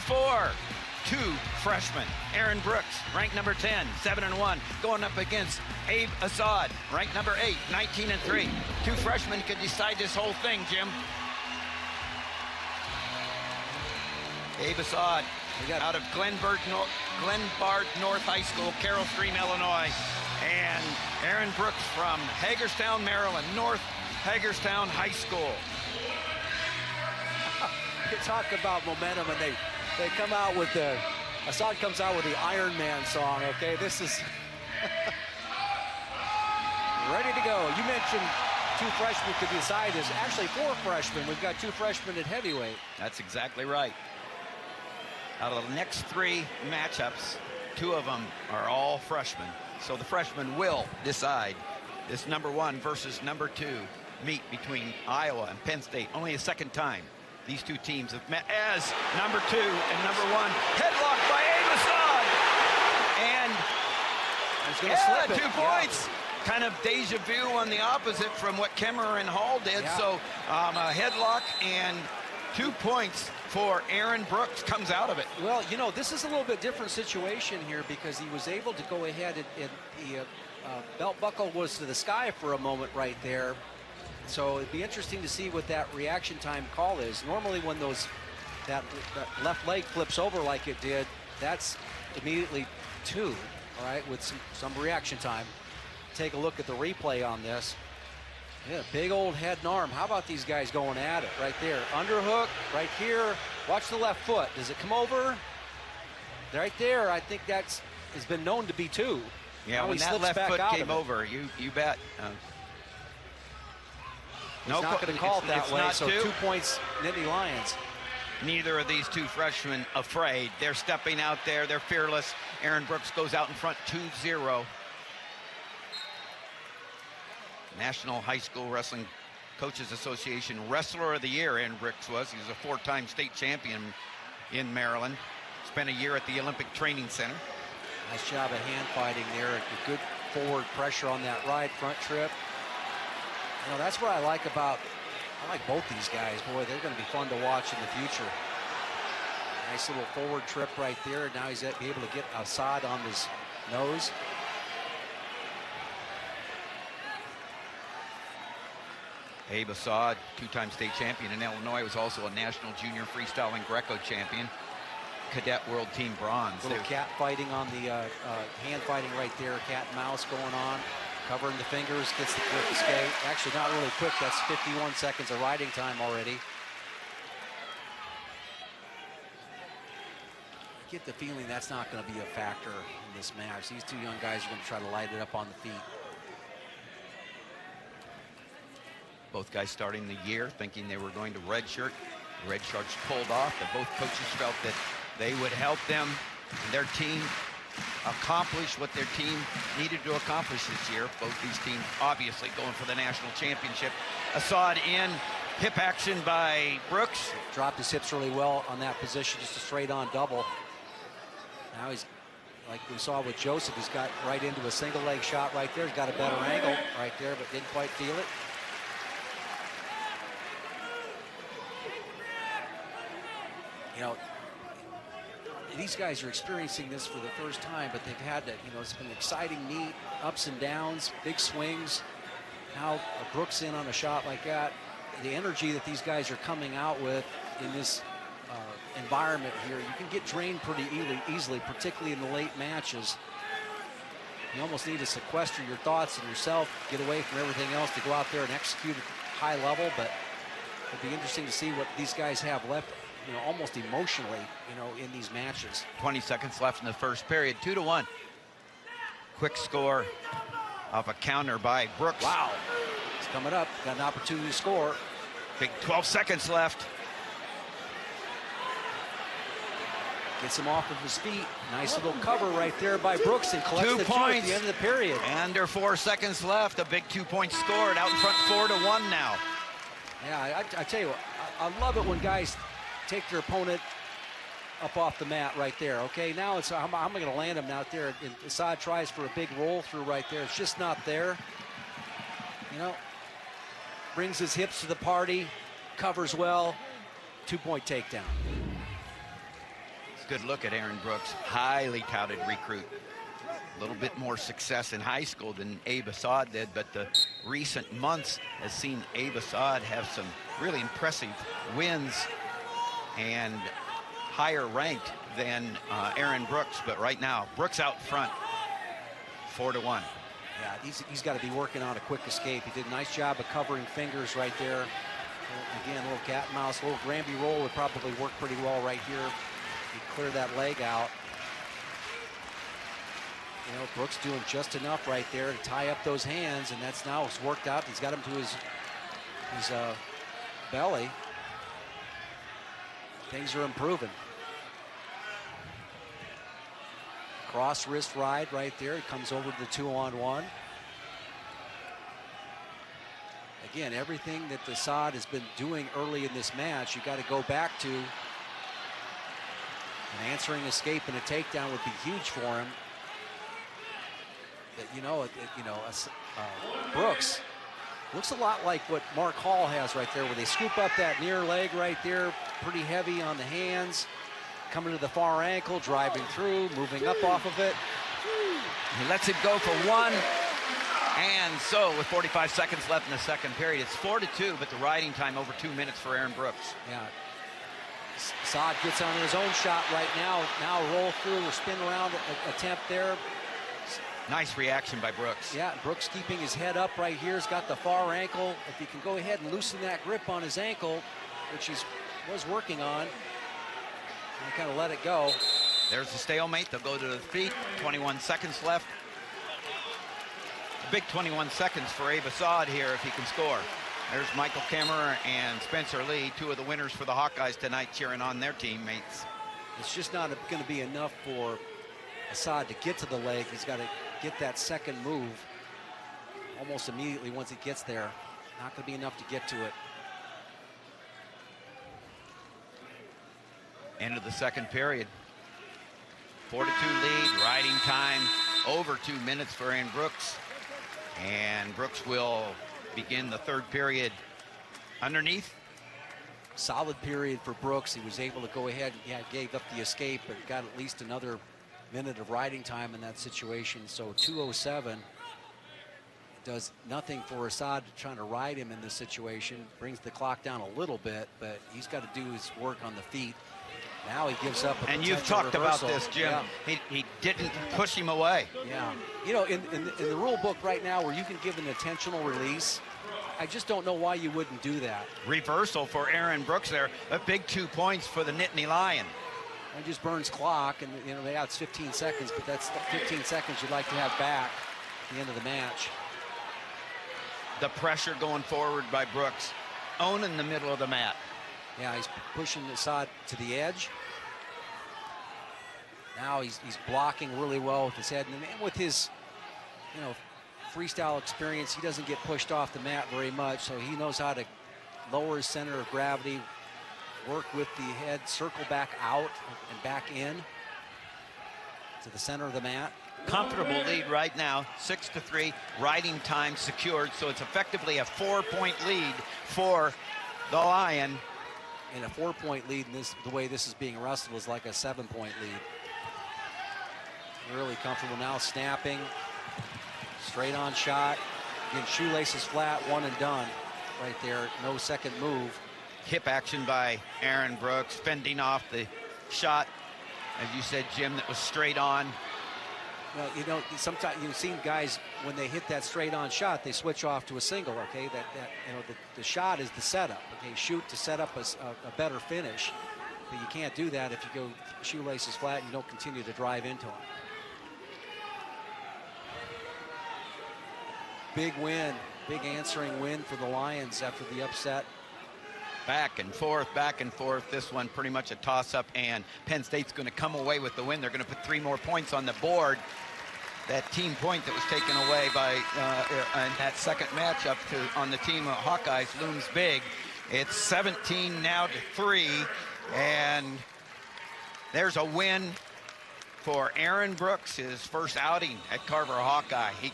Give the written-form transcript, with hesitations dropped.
for two freshmen. Aaron Brooks, ranked number 10, 7-1, going up against Abe Assad, ranked number 8, 19-3. Two freshmen could decide this whole thing, Jim. Abe Assad out of Glenbard North High School, Carroll Stream, Illinois. And Aaron Brooks from Hagerstown, Maryland, North Hagerstown High School. You talk about momentum, and they come out with the, Assad comes out with the Iron Man song, okay? This is ready to go. You mentioned two freshmen could decide this. Actually, four freshmen. We've got two freshmen at heavyweight. That's exactly right. Out of the next three matchups, two of them are all freshmen. So the freshmen will decide this number 1 versus number 2 meet between Iowa and Penn State. Only a second time these two teams have met as number 2 and number 1. Headlock by Abe Assad. And he's going to slip it. 2 points. Yeah. Kind of deja vu on the opposite from what Kemmer and Hall did. Yeah. So a headlock and 2 points for Aaron Brooks comes out of it. Well, you know, this is a little bit different situation here because he was able to go ahead and the belt buckle was to the sky for a moment right there. So it'd be interesting to see what that reaction time call is. Normally when that left leg flips over like it did, that's immediately 2, all right, with some reaction time. Take a look at the replay on this. Yeah, big old head and arm. How about these guys going at it right there? Underhook right here. Watch the left foot. Does it come over? Right there, I think has been known to be 2. Yeah, now when that left foot came over, you bet. He's not going to call it that way, so 2 points, Nittany Lions. Neither of these two freshmen afraid. They're stepping out there. They're fearless. Aaron Brooks goes out in front 2-0. National High School Wrestling Coaches Association Wrestler of the Year, Aaron Brooks was. He was a 4-time state champion in Maryland. Spent a year at the Olympic Training Center. Nice job of hand fighting there. A good forward pressure on that ride, front trip. You know, that's what I like both these guys. Boy, they're going to be fun to watch in the future. Nice little forward trip right there. Now he's able to get Assad on his nose. Abe Assad, 2-time state champion in Illinois, was also a national junior freestyling Greco champion. Cadet world team bronze. Little cat fighting on the hand fighting right there. Cat and mouse going on. Covering the fingers, gets the quick escape. Actually, not really quick. That's 51 seconds of riding time already. I get the feeling that's not going to be a factor in this match. These two young guys are going to try to light it up on the feet. Both guys starting the year thinking they were going to redshirt. The red shirts pulled off, but both coaches felt that they would help them and their team accomplish what their team needed to accomplish this year. Both these teams obviously going for the national championship. Assad in, hip action by Brooks. Dropped his hips really well on that position, just a straight on double. Now he's, like we saw with Joseph, he's got right into a single leg shot right there. He's got a better angle right there, but didn't quite feel it. You know, these guys are experiencing this for the first time, but they've had to, you know, it's been an exciting meet, ups and downs, big swings. Now Brooks in on a shot like that. The energy that these guys are coming out with in this environment here, you can get drained pretty easily, particularly in the late matches. You almost need to sequester your thoughts and yourself, get away from everything else to go out there and execute at a high level, but it'd be interesting to see what these guys have left, you know, almost emotionally, you know, in these matches. 20 seconds left in the first period, 2-1. Quick score off a counter by Brooks. Wow, it's coming up, got an opportunity to score. Big 12 seconds left. Gets him off of his feet. Nice little cover right there by Brooks and collects 2 the points at the end of the period. Under 4 seconds left, a big 2-point scored out in front 4-1 now. Yeah, I tell you what, I love it when guys take their opponent up off the mat right there. Okay, now it's I'm going to land him out there. And Assad tries for a big roll through right there. It's just not there. You know, brings his hips to the party, covers well, 2-point takedown. Good look at Aaron Brooks, highly touted recruit. A little bit more success in high school than Abe Assad did, but the recent months has seen Abe Assad have some really impressive wins and higher ranked than Aaron Brooks. But right now, Brooks out front, 4-1. Yeah, he's got to be working on a quick escape. He did a nice job of covering fingers right there. Again, a little cat and mouse, a little Granby roll would probably work pretty well right here. He clear that leg out. You know, Brooks doing just enough right there to tie up those hands, and that's now it's worked out. He's got him to his belly. Things are improving. Cross wrist ride right there. It comes over to the 2-on-1. Again, everything that Assad has been doing early in this match, you got to go back to. An answering escape and a takedown would be huge for him. But Brooks looks a lot like what Mark Hall has right there, where they scoop up that near leg right there, pretty heavy on the hands, coming to the far ankle, driving through, moving up off of it. He lets it go for one. And so with 45 seconds left in the second period, it's 4-2, but the riding time over 2 minutes for Aaron Brooks. Yeah. Assad gets on his own shot right now. Now roll through or spin around attempt there. Nice reaction by Brooks. Yeah, Brooks keeping his head up right here. He's got the far ankle. If he can go ahead and loosen that grip on his ankle, which he was working on, and kind of let it go. There's the stalemate. They'll go to the feet. 21 seconds left. A big 21 seconds for Abe Assad here if he can score. There's Michael Kemmerer and Spencer Lee, two of the winners for the Hawkeyes tonight, cheering on their teammates. It's just not going to be enough for Assad to get to the leg. He's got to get that second move almost immediately once he gets there. Not going to be enough to get to it. End of the second period. 4-2 lead, riding time over 2 minutes for Aaron Brooks. And Brooks will begin the third period underneath. Solid period for Brooks. He was able to go ahead and gave up the escape, but got at least another minute of riding time in that situation. So 2:07 does nothing for Assad trying to ride him in this situation. Brings the clock down a little bit, but he's got to do his work on the feet. Now he gives up a and you've talked reversal. about this, Jim. Yeah. He didn't push him away. Yeah. You know, in the rule book right now where you can give an intentional release, I just don't know why you wouldn't do that. Reversal for Aaron Brooks there. A big 2 points for the Nittany Lion. It just burns clock, and it's 15 seconds, but that's the 15 seconds you'd like to have back at the end of the match. The pressure going forward by Brooks, owning the middle of the mat. Yeah, he's pushing Assad to the edge. Now he's blocking really well with his head, and with his freestyle experience, he doesn't get pushed off the mat very much, so he knows how to lower his center of gravity, work with the head, circle back out and back in to the center of the mat. Comfortable lead right now, 6-3, riding time secured, so it's effectively a 4-point lead for the Lion. And a 4-point lead, in the way this is being wrestled, is like a 7-point lead. Really comfortable now, snapping, straight on shot. Again, shoelaces flat, one and done right there, no second move. Hip action by Aaron Brooks, fending off the shot, as you said, Jim, that was straight on. Well, sometimes you've seen guys, when they hit that straight on shot, they switch off to a single, okay? The shot is the setup, okay? Shoot to set up a better finish, but you can't do that if you go shoelaces flat and you don't continue to drive into them. Big win, big answering win for the Lions after the upset. Back and forth, back and forth. This one pretty much a toss-up, and Penn State's going to come away with the win. They're going to put 3 more points on the board. That team point that was taken away by in that second matchup on the team of Hawkeyes looms big. It's 17 now to 3, and there's a win for Aaron Brooks, his first outing at Carver Hawkeye. He